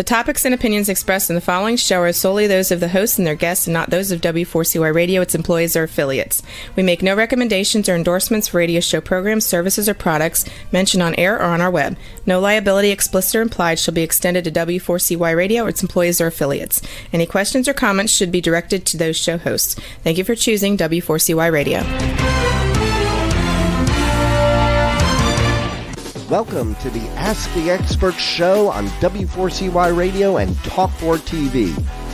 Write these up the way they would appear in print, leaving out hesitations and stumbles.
topics and opinions expressed in the following show are solely those of the hosts and their guests and not those of W4CY Radio, its employees, or affiliates. We make no recommendations or endorsements for radio show programs, services, or products mentioned on air or on our web. No liability, explicit or implied, shall be extended to W4CY Radio or its employees or affiliates. Any questions or comments should be directed to those show hosts. Thank you for choosing W4CY Radio. Welcome to the Ask the Expert show on W4CY Radio and Talk4 TV,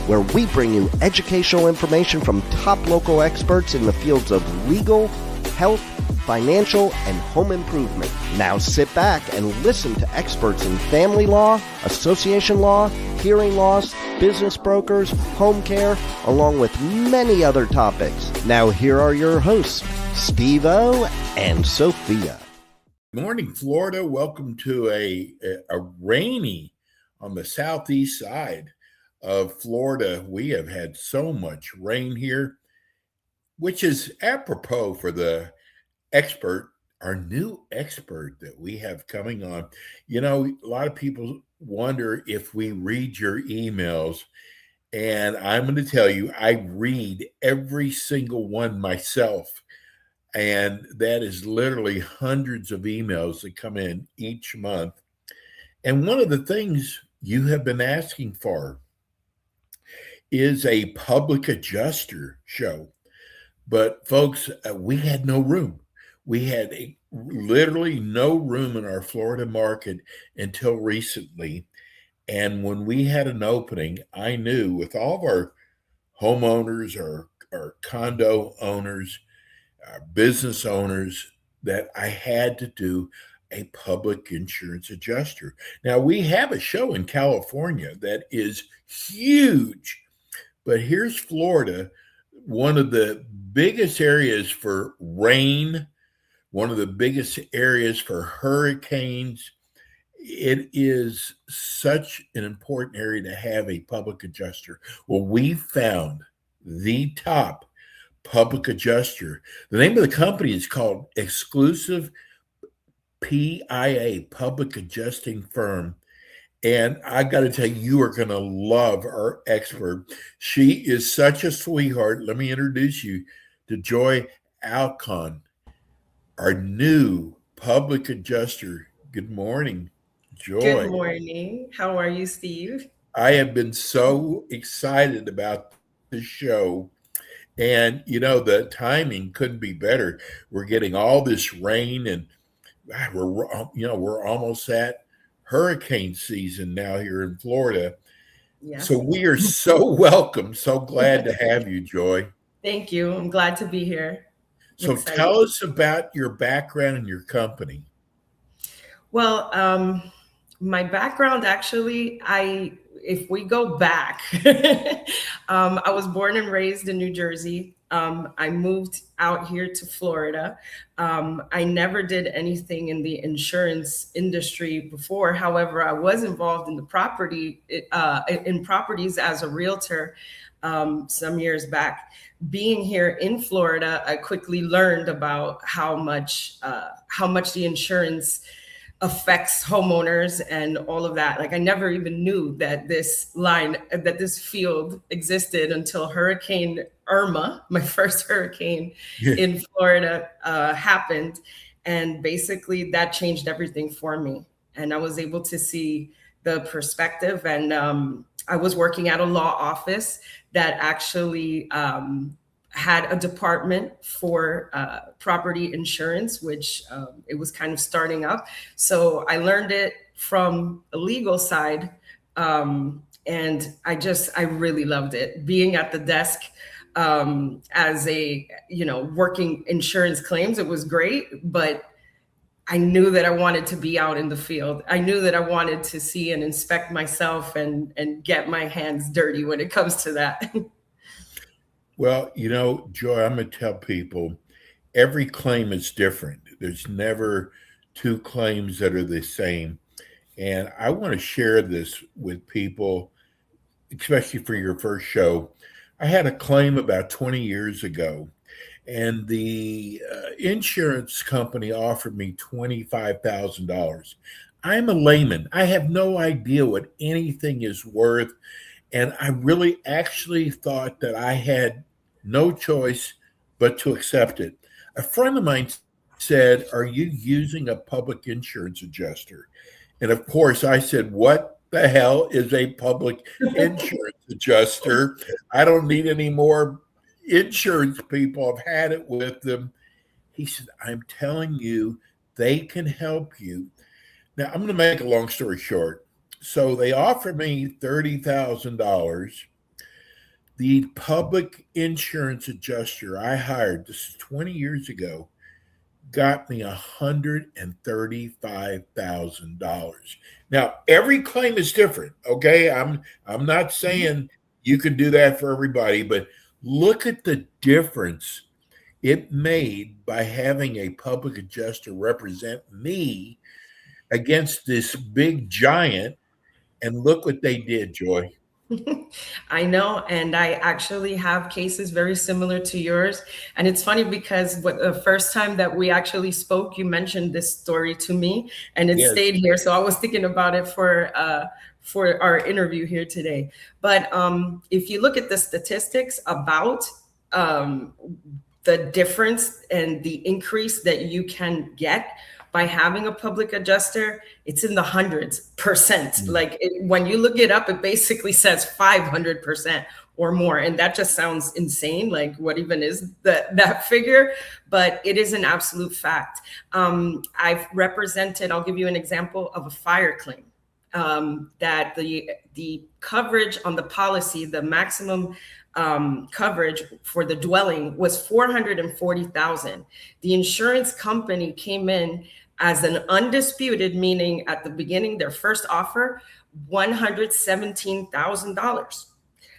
where we bring you educational information from top local experts in the fields of legal, health, financial, and home improvement. Now sit back and listen to experts in family law, association law, hearing loss, business brokers, home care, along with many other topics. Now here are your hosts, Steve-O and Sophia. Morning, Florida. Welcome to a rainy on the southeast side of Florida. We have had so much rain here, which is apropos for the expert, our new expert that we have coming on. You know, a lot of people wonder if we read your emails, and I'm going to tell you, I read every single one myself. And that is literally hundreds of emails that come in each month. And one of the things you have been asking for is a public adjuster show. But folks, we had no room. We had literally no room in our Florida market until recently. And when we had an opening, I knew with all of our homeowners, our condo owners, business owners, that I had to do a public insurance adjuster. Now, we have a show in California that is huge, but here's Florida, one of the biggest areas for rain, one of the biggest areas for hurricanes. It is such an important area to have a public adjuster. Well, we found the top public adjuster. The name of the company is called Exclusive PIA, Public Adjusting Firm. And I got to tell you, you are going to love our expert. She is such a sweetheart. Let me introduce you to Joy Alcon, our new public adjuster. Good morning, Joy. Good morning. How are you, Steve? I have been so excited about this show. And, you know, the timing couldn't be better. We're getting all this rain and we're almost at hurricane season now here in Florida. Yeah. So we are so welcome. So glad to have you, Joy. Thank you. I'm glad to be here. So tell us about your background and your company. Well, my background, actually, if we go back, I was born and raised in New Jersey. I moved out here to Florida. I never did anything in the insurance industry before. However, I was involved in the properties as a realtor some years back. Being here in Florida, I quickly learned about how much the insurance affects homeowners and all of that. Like, I never even knew that this field existed until Hurricane Irma, my first hurricane in Florida, happened. And basically that changed everything for me. And I was able to see the perspective. And I was working at a law office that actually had a department for property insurance, which it was kind of starting up. So I learned it from a legal side. And I really loved it. Being at the desk as working insurance claims, it was great, but I knew that I wanted to be out in the field. I knew that I wanted to see and inspect myself and get my hands dirty when it comes to that. Well, you know, Joy, I'm going to tell people every claim is different. There's never two claims that are the same. And I want to share this with people, especially for your first show. I had a claim about 20 years ago, and the insurance company offered me $25,000. I'm a layman. I have no idea what anything is worth. And I really actually thought that I had no choice but to accept it. A friend of mine said, "Are you using a public insurance adjuster?" And of course, I said, "What the hell is a public insurance adjuster? I don't need any more insurance people. I've had it with them." He said, "I'm telling you, they can help you." Now, I'm going to make a long story short. So they offered me $30,000. The public insurance adjuster I hired, this is 20 years ago, got me $135,000. Now, every claim is different. Okay. I'm not saying you can do that for everybody, but look at the difference it made by having a public adjuster represent me against this big giant. And look what they did, Joy. I know, and I actually have cases very similar to yours. And it's funny because the first time that we actually spoke, you mentioned this story to me, and it Yes. stayed here. So I was thinking about it for our interview here today. But if you look at the statistics about the difference and the increase that you can get by having a public adjuster, it's in the hundreds percent. Like when you look it up, it basically says 500% or more. And that just sounds insane. Like what even is that figure? But it is an absolute fact. I've represented, I'll give you an example of a fire claim. That the coverage on the policy, the maximum coverage for the dwelling was $440,000. The insurance company came in as an undisputed, meaning at the beginning, their first offer, $117,000.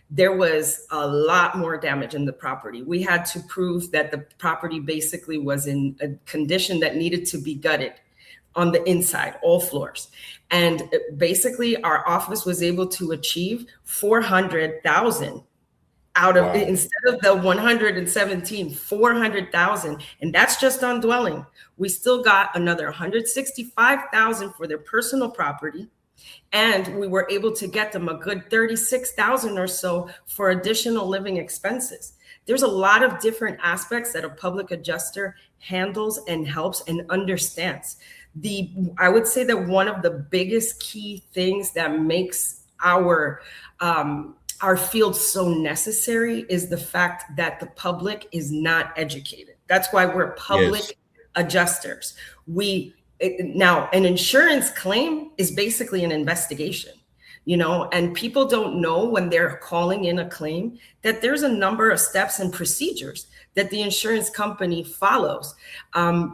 There was a lot more damage in the property. We had to prove that the property basically was in a condition that needed to be gutted on the inside, all floors. And basically our office was able to achieve 400,000 out of instead of the 117, 400,000. And that's just on dwelling. We still got another 165,000 for their personal property. And we were able to get them a good 36,000 or so for additional living expenses. There's a lot of different aspects that a public adjuster handles and helps and understands. I would say that one of the biggest key things that makes our field so necessary is the fact that the public is not educated. That's why we're public adjusters. Now, an insurance claim is basically an investigation, and people don't know when they're calling in a claim that there's a number of steps and procedures that the insurance company follows.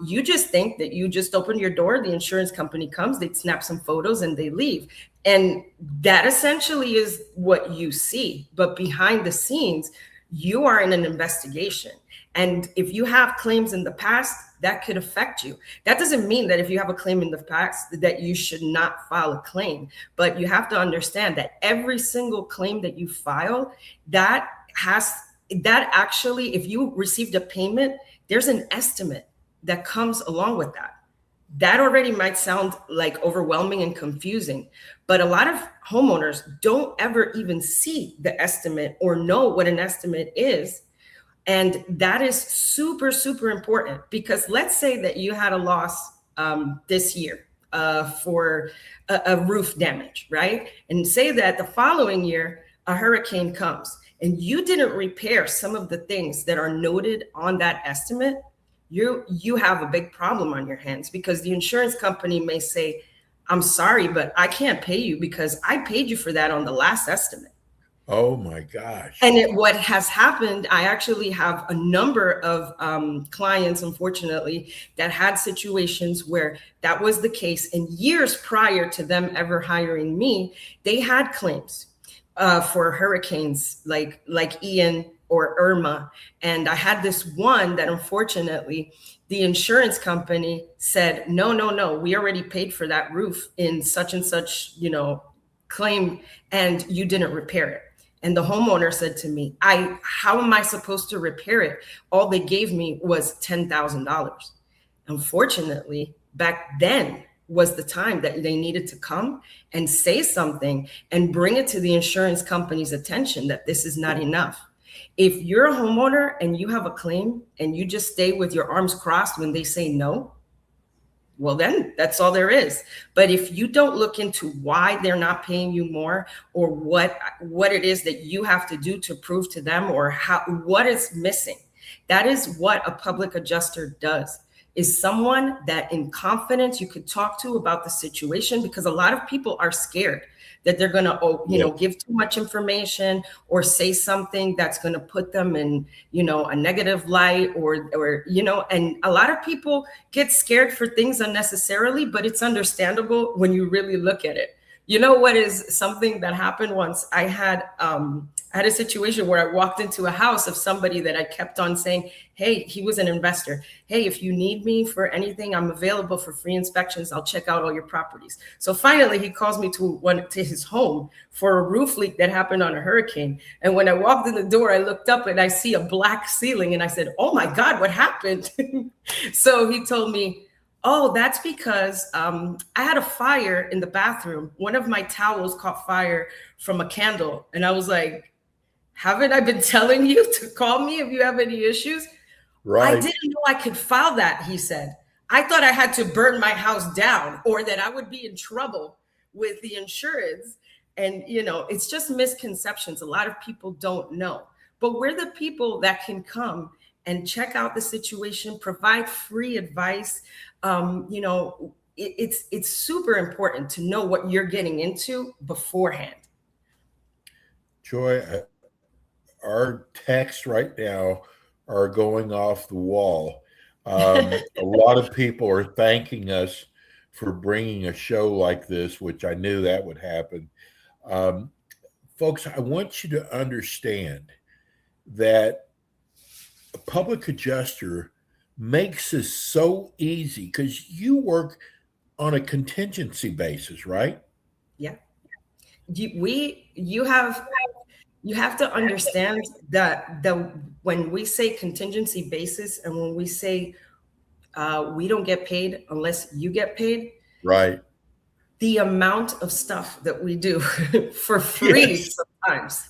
You just think that you just open your door, the insurance company comes, they snap some photos and they leave. And that essentially is what you see. But behind the scenes, you are in an investigation. And if you have claims in the past, that could affect you. That doesn't mean that if you have a claim in the past that you should not file a claim. But you have to understand that every single claim that you file, that actually, if you received a payment, there's an estimate that comes along with that. That already might sound like overwhelming and confusing, but a lot of homeowners don't ever even see the estimate or know what an estimate is. And that is super, super important, because let's say that you had a loss this year for a roof damage, right? And say that the following year, a hurricane comes and you didn't repair some of the things that are noted on that estimate. You have a big problem on your hands, because the insurance company may say, "I'm sorry, but I can't pay you because I paid you for that on the last estimate." Oh my gosh. And what has happened, I actually have a number of clients, unfortunately, that had situations where that was the case. And years prior to them ever hiring me, they had claims for hurricanes like Ian or Irma. And I had this one that unfortunately the insurance company said, no, we already paid for that roof in such and such, claim, and you didn't repair it. And the homeowner said to me, how am I supposed to repair it? All they gave me was $10,000. Unfortunately, back then, was the time that they needed to come and say something and bring it to the insurance company's attention that this is not enough. If you're a homeowner and you have a claim and you just stay with your arms crossed when they say no, well, then that's all there is. But if you don't look into why they're not paying you more, or what it is that you have to do to prove to them, or what is missing, that is what a public adjuster does. Is someone that in confidence you could talk to about the situation, because a lot of people are scared that they're going to, give too much information or say something that's going to put them in, a negative light or, and a lot of people get scared for things unnecessarily, but it's understandable when you really look at it. You know what is something that happened once? I had a situation where I walked into a house of somebody that I kept on saying, hey, he was an investor. Hey, if you need me for anything, I'm available for free inspections. I'll check out all your properties. So finally, he calls me to his home for a roof leak that happened on a hurricane. And when I walked in the door, I looked up and I see a black ceiling. And I said, oh my God, what happened? So he told me, oh, that's because I had a fire in the bathroom. One of my towels caught fire from a candle. And I was like, haven't I been telling you to call me if you have any issues? Right. I didn't know I could file that, he said. I thought I had to burn my house down or that I would be in trouble with the insurance. And, it's just misconceptions. A lot of people don't know. But we're the people that can come and check out the situation, provide free advice. It's super important to know what you're getting into beforehand. Joy, our texts right now are going off the wall. A lot of people are thanking us for bringing a show like this, which I knew that would happen. Folks, I want you to understand that a public adjuster makes this so easy because you work on a contingency basis, right? Yeah. You have to understand that when we say contingency basis and when we say we don't get paid unless you get paid, right? The amount of stuff that we do for free sometimes.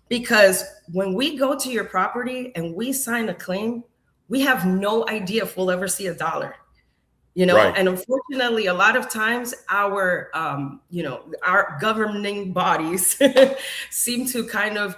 Because when we go to your property and we sign a claim, we have no idea if we'll ever see a dollar, right. And unfortunately, a lot of times our governing bodies seem to kind of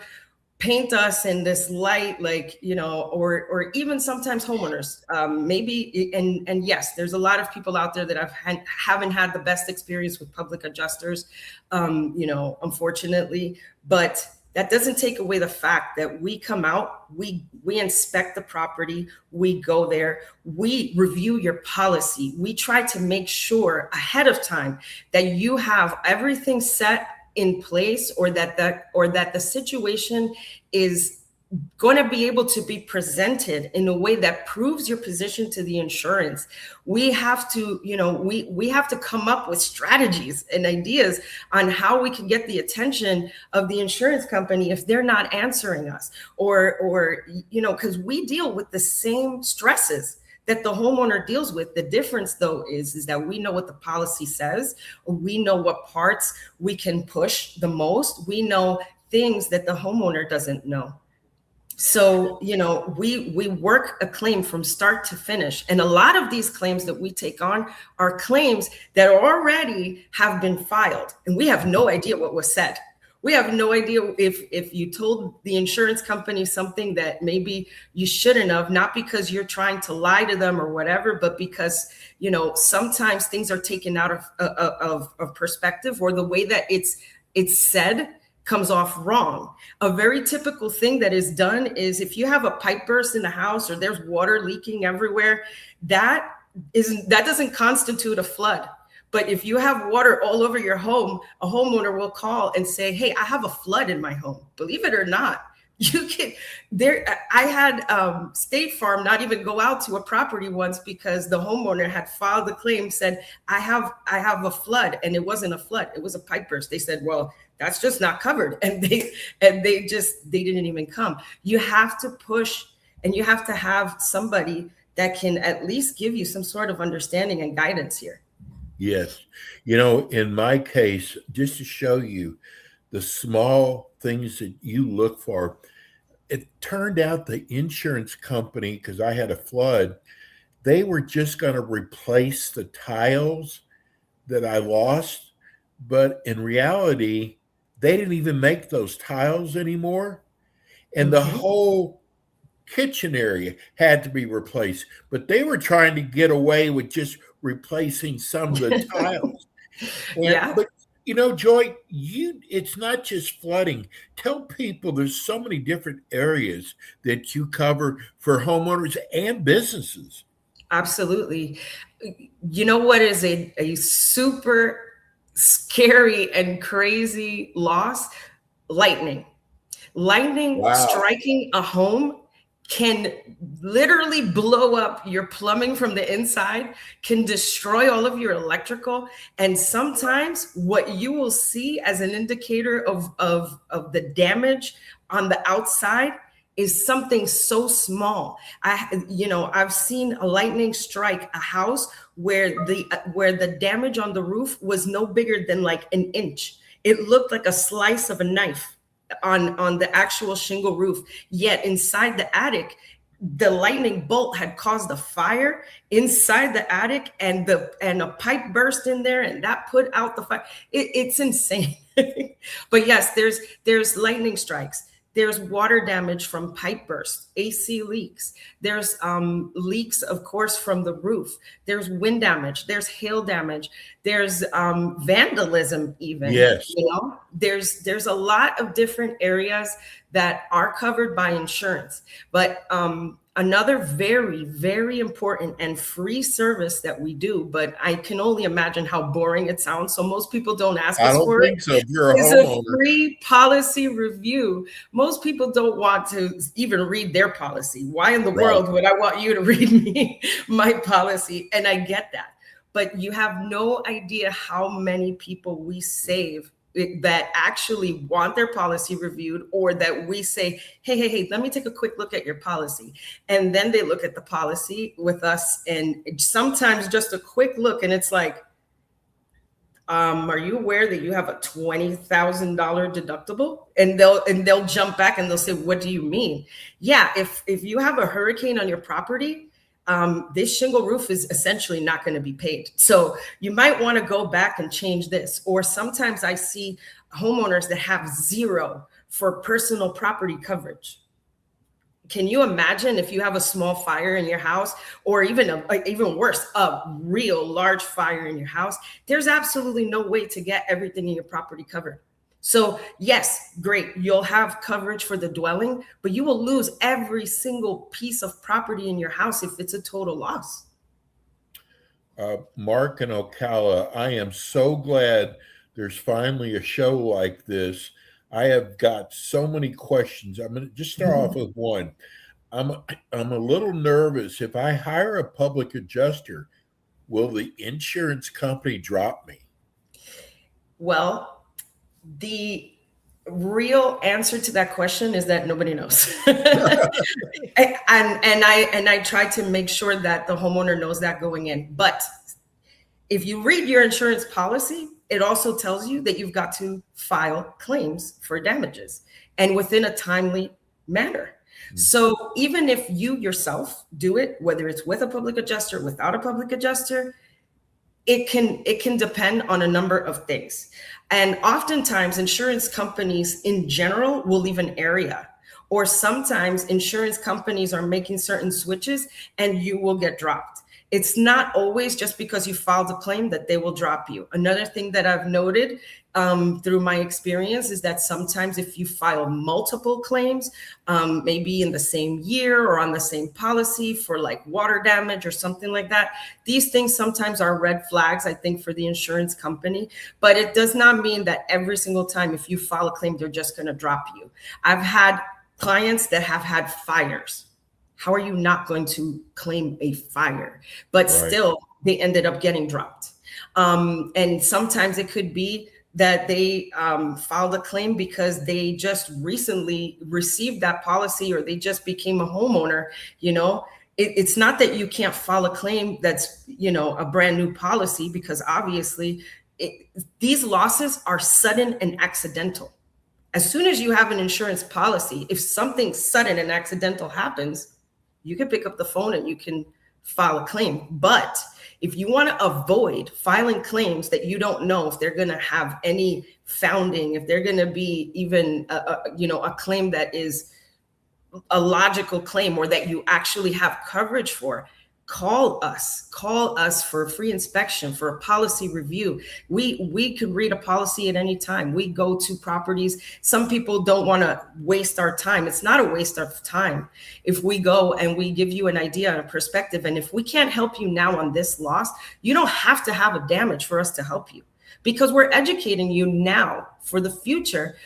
paint us in this light, like, or even sometimes homeowners, maybe. And yes, there's a lot of people out there that haven't had the best experience with public adjusters, unfortunately, but that doesn't take away the fact that we come out, we inspect the property, we go there, we review your policy. We try to make sure ahead of time that you have everything set in place, or that the situation is going to be able to be presented in a way that proves your position to the insurance. We have to, we have to come up with strategies and ideas on how we can get the attention of the insurance company if they're not answering us, or because we deal with the same stresses that the homeowner deals with. The difference, though, is that we know what the policy says. We know what parts we can push the most. We know things that the homeowner doesn't know. So, we work a claim from start to finish. And a lot of these claims that we take on are claims that already have been filed. And we have no idea what was said. We have no idea if you told the insurance company something that maybe you shouldn't have, not because you're trying to lie to them or whatever, but because, sometimes things are taken out of perspective, or the way that it's said comes off wrong. A very typical thing that is done is if you have a pipe burst in the house or there's water leaking everywhere, that doesn't constitute a flood. But if you have water all over your home, a homeowner will call and say, hey, I have a flood in my home. Believe it or not, I had State Farm not even go out to a property once because the homeowner had filed the claim, said, I have a flood, and it wasn't a flood, it was a pipe burst. They said, well, that's just not covered. And they didn't even come. You have to push, and you have to have somebody that can at least give you some sort of understanding and guidance here. Yes. In my case, just to show you the small things that you look for, it turned out the insurance company, because I had a flood, they were just going to replace the tiles that I lost. But in reality, they didn't even make those tiles anymore. And the Mhm. whole kitchen area had to be replaced. But they were trying to get away with just replacing some of the tiles. And Yeah. but Joy, it's not just flooding. Tell people there's so many different areas that you cover for homeowners and businesses. Absolutely. You know what is a super scary and crazy loss? Lightning. Lightning Wow. striking a home can literally blow up your plumbing from the inside, can destroy all of your electrical. And sometimes what you will see as an indicator of the damage on the outside is something so small. I've seen a lightning strike a house where the damage on the roof was no bigger than like an inch. It looked like a slice of a knife on the actual shingle roof. Yet inside the attic, the lightning bolt had caused a fire inside the attic, and a pipe burst in there, and that put out the fire. It's insane. But yes, there's lightning strikes. There's water damage from pipe bursts, AC leaks. There's leaks, of course, from the roof. There's wind damage. There's hail damage. There's vandalism, even. Yes. There's a lot of different areas that are covered by insurance. But another very, very important and free service that we do, but I can only imagine how boring it sounds, so most people don't ask I us don't for it, think so. If you're a is a homeowner, free policy review. Most people don't want to even read their policy. Why in the right. world would I want you to read me my policy? And I get that. But you have no idea how many people we save that actually want their policy reviewed, or that we say, hey, let me take a quick look at your policy. And then they look at the policy with us, and sometimes just a quick look, and it's like, are you aware that you have a $20,000 deductible? And they'll jump back and they'll say, what do you mean? Yeah, if you have a hurricane on your property, this shingle roof is essentially not going to be paid. So you might want to go back and change this. Or sometimes I see homeowners that have zero for personal property coverage. Can you imagine if you have a small fire in your house, or even worse, a real large fire in your house? There's absolutely no way to get everything in your property covered. So yes, great, you'll have coverage for the dwelling, but you will lose every single piece of property in your house if it's a total loss. Mark and Ocala, I am so glad there's finally a show like this. I have got so many questions. I'm going to just start off with one. I'm a little nervous. If I hire a public adjuster, will the insurance company drop me? Well, the real answer to that question is that nobody knows. and I try to make sure that the homeowner knows that going in. But if you read your insurance policy, it also tells you that you've got to file claims for damages, and within a timely manner. So even if you yourself do it, whether it's with a public adjuster, without a public adjuster, it can depend on a number of things. And oftentimes insurance companies in general will leave an area, or sometimes insurance companies are making certain switches and you will get dropped. It's not always just because you filed a claim that they will drop you. Another thing that I've noted through my experience is that sometimes if you file multiple claims, maybe in the same year or on the same policy for like water damage or something like that, these things sometimes are red flags, I think, for the insurance company. But it does not mean that every single time if you file a claim, they're just going to drop you. I've had clients that have had fires. How are you not going to claim a fire? But Right. Still, they ended up getting dropped. And sometimes it could be that they filed a claim because they just recently received that policy, or they just became a homeowner. it's not that you can't file a claim that's, a brand new policy, because obviously these losses are sudden and accidental. As soon as you have an insurance policy, if something sudden and accidental happens, you can pick up the phone and you can file a claim. But if you want to avoid filing claims that you don't know if they're going to have any founding, if they're going to be even a claim that is a logical claim or that you actually have coverage for, call us for a free inspection, for a policy review. We could read a policy at any time. We go to properties. Some people don't want to waste our time. It's not a waste of time if we go and we give you an idea and a perspective. And if we can't help you now on this loss, you don't have to have a damage for us to help you, because we're educating you now for the future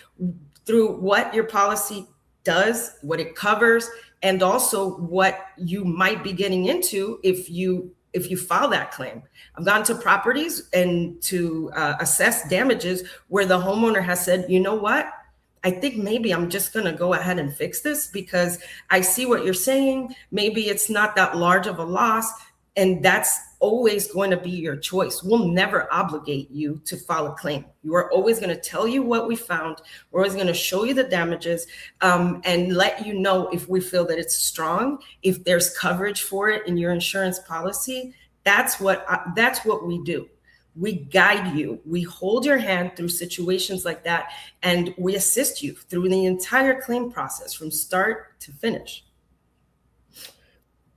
through what your policy does, what it covers, and also what you might be getting into if you file that claim. I've gone to properties and to assess damages where the homeowner has said, you know what, I think maybe I'm just going to go ahead and fix this because I see what you're saying. Maybe it's not that large of a loss. And that's always going to be your choice. We'll never obligate you to file a claim. You are always going to tell you what we found. We're always going to show you the damages and let you know if we feel that it's strong, if there's coverage for it in your insurance policy. That's what we do. We guide you. We hold your hand through situations like that, and we assist you through the entire claim process from start to finish.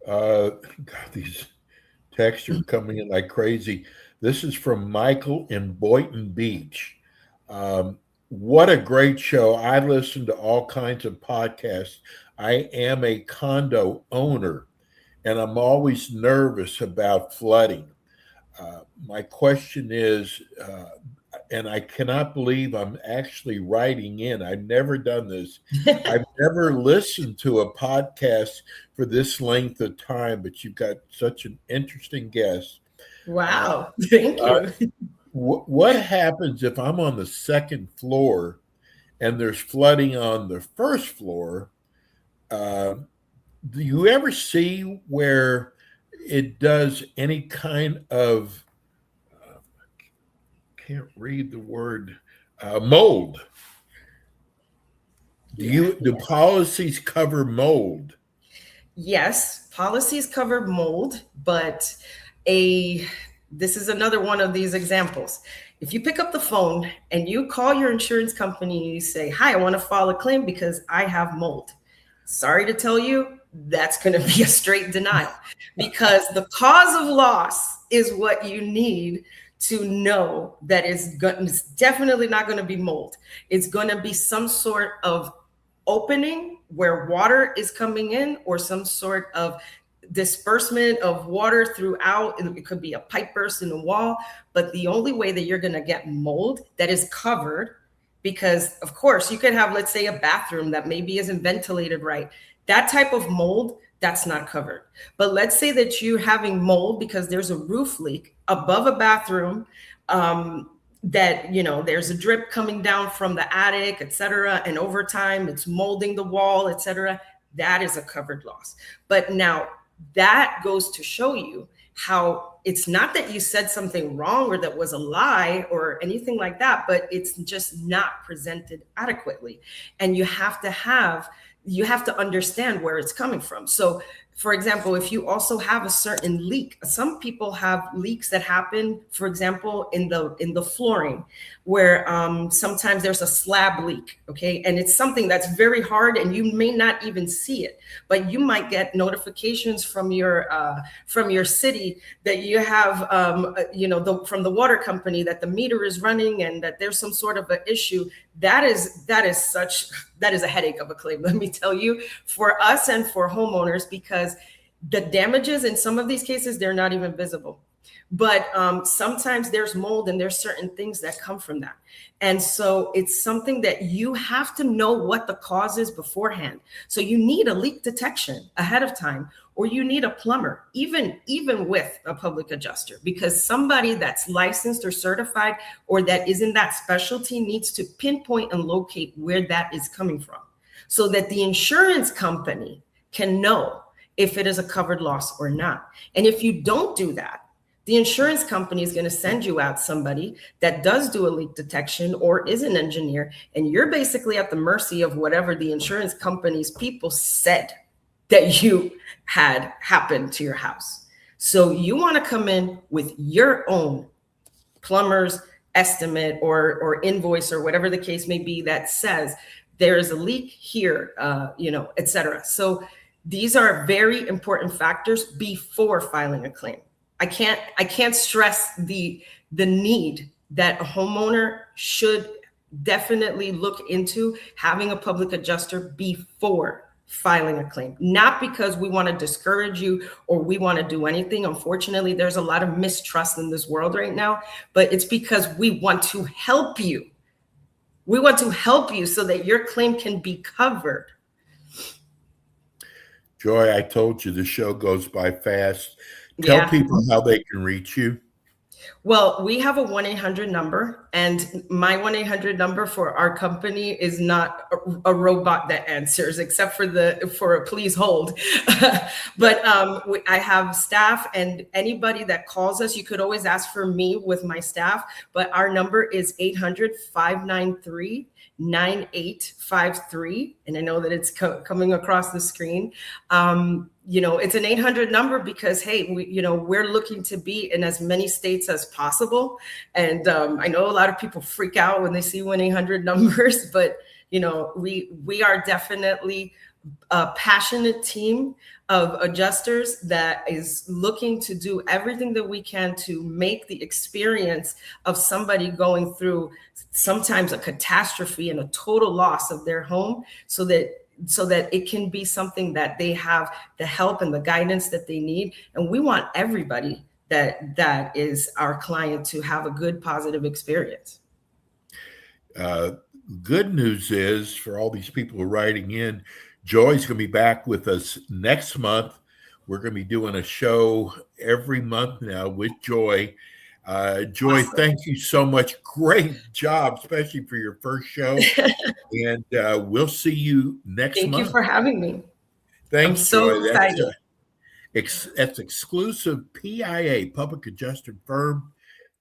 God, these texts are coming in like crazy. This is from Michael in Boynton Beach. What a great show. I listen to all kinds of podcasts. I am a condo owner, and I'm always nervous about flooding. My question is, and I cannot believe I'm actually writing in. I've never done this. I've never listened to a podcast for this length of time, but you've got such an interesting guest. Wow. Thank you. What happens if I'm on the second floor and there's flooding on the first floor? Do you ever see where it does any kind of can't read the word mold? Do policies cover mold? Yes, policies cover mold, but this is another one of these examples. If you pick up the phone and you call your insurance company and you say, hi, I want to file a claim because I have mold. Sorry to tell you, that's going to be a straight denial, because the cause of loss is what you need to know that it's definitely not going to be mold. It's going to be some sort of opening where water is coming in, or some sort of disbursement of water throughout. It could be a pipe burst in the wall. But the only way that you're going to get mold that is covered, because of course you could have, let's say, a bathroom that maybe isn't ventilated right. That type of mold, that's not covered. But let's say that you're having mold because there's a roof leak above a bathroom, that, there's a drip coming down from the attic, et cetera. And over time it's molding the wall, et cetera. That is a covered loss. But now that goes to show you how it's not that you said something wrong or that was a lie or anything like that, but it's just not presented adequately. And you have to understand where it's coming from. So, for example, if you also have a certain leak, some people have leaks that happen, for example, in the flooring, where sometimes there's a slab leak, okay? And it's something that's very hard and you may not even see it, but you might get notifications from your city that you have, from the water company, that the meter is running and that there's some sort of an issue. That is a headache of a claim, let me tell you, for us and for homeowners, because the damages in some of these cases, they're not even visible. But sometimes there's mold and there's certain things that come from that. And so it's something that you have to know what the cause is beforehand. So you need a leak detection ahead of time, or you need a plumber, even with a public adjuster, because somebody that's licensed or certified or that is in that specialty needs to pinpoint and locate where that is coming from, so that the insurance company can know if it is a covered loss or not. And if you don't do that, the insurance company is going to send you out somebody that does do a leak detection or is an engineer, and you're basically at the mercy of whatever the insurance company's people said that you had happen to your house. So you want to come in with your own plumber's estimate or invoice or whatever the case may be that says there is a leak here, et cetera. So these are very important factors before filing a claim. I can't stress the need that a homeowner should definitely look into having a public adjuster before filing a claim. Not because we want to discourage you or we want to do anything. Unfortunately, there's a lot of mistrust in this world right now, but it's because we want to help you. We want to help you so that your claim can be covered. Joy, I told you the show goes by fast. Tell people how they can reach you. Well, we have a 1-800 number, and my 1-800 number for our company is not a robot that answers, except for a please hold. But I have staff, and anybody that calls us, you could always ask for me with my staff, but our number is 800-593-9853. And I know that it's coming across the screen. It's an 800 number because, hey, we're looking to be in as many states as possible. And I know a lot of people freak out when they see 1-800 numbers, but, we are definitely a passionate team of adjusters that is looking to do everything that we can to make the experience of somebody going through sometimes a catastrophe and a total loss of their home so that it can be something that they have the help and the guidance that they need. And we want everybody that is our client to have a good, positive experience. Good news is, for all these people who are writing in, Joy's going to be back with us next month. We're going to be doing a show every month now with Joy. Joy, awesome. Thank you so much. Great job, especially for your first show. And we'll see you next month. Thank you for having me. Thanks, I'm so Joy. excited. That's exclusive PIA, public adjuster firm.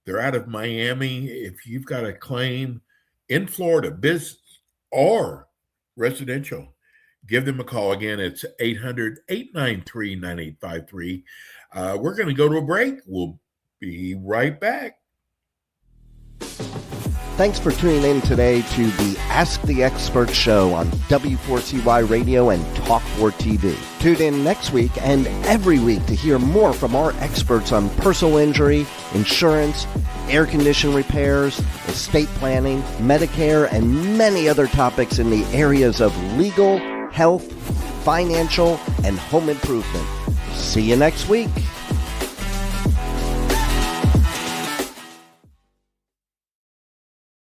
They're out of Miami. If you've got a claim in Florida, business or residential, give them a call. Again, it's 800-893-9853. We're going to go to a break. We'll be right back. Thanks for tuning in today to the Ask the Expert show on W4CY Radio and Talk4 TV. Tune in next week and every week to hear more from our experts on personal injury, insurance, air condition repairs, estate planning, Medicare, and many other topics in the areas of legal, health, financial, and home improvement. See you next week.